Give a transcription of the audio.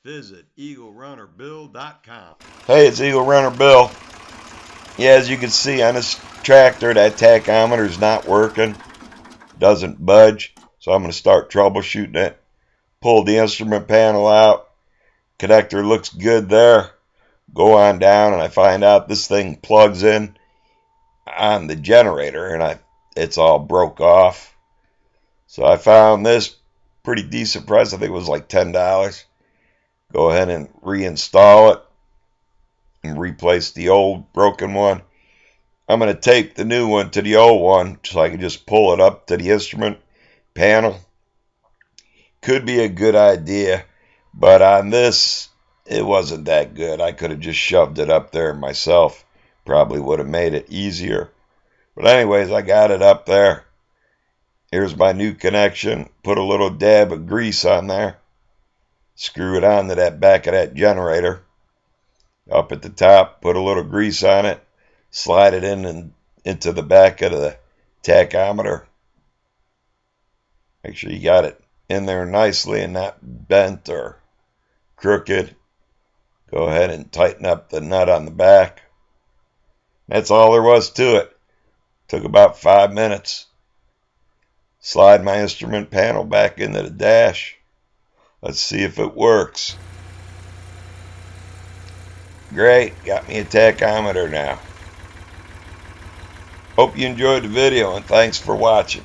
visit EagleRunnerBill.com. Hey, it's Eagle Runner Bill. Yeah, as you can see on this tractor, that tachometer is not working. Doesn't budge. So I'm going to start troubleshooting it. Pull the instrument panel out. Connector looks good there. Go on down and I find out this thing plugs in on the generator and it's all broke off. So I found this pretty decent price. I think it was like $10. Go ahead and reinstall it and replace the old broken one. I'm going to tape the new one to the old one so I can just pull it up to the instrument panel. Could be a good idea, but on this it wasn't that good. I could have just shoved it up there myself. Probably would have made it easier. But anyways, I got it up there. Here's my new connection. Put a little dab of grease on there. Screw it on to that back of that generator. Up at the top, put a little grease on it. Slide it in and into the back of the tachometer. Make sure you got it in there nicely and not bent or crooked. Go ahead and tighten up the nut on the back. That's all there was to it. Took about 5 minutes. Slide my instrument panel back into the dash. Let's see if it works. Great, got me a tachometer now. Hope you enjoyed the video and thanks for watching.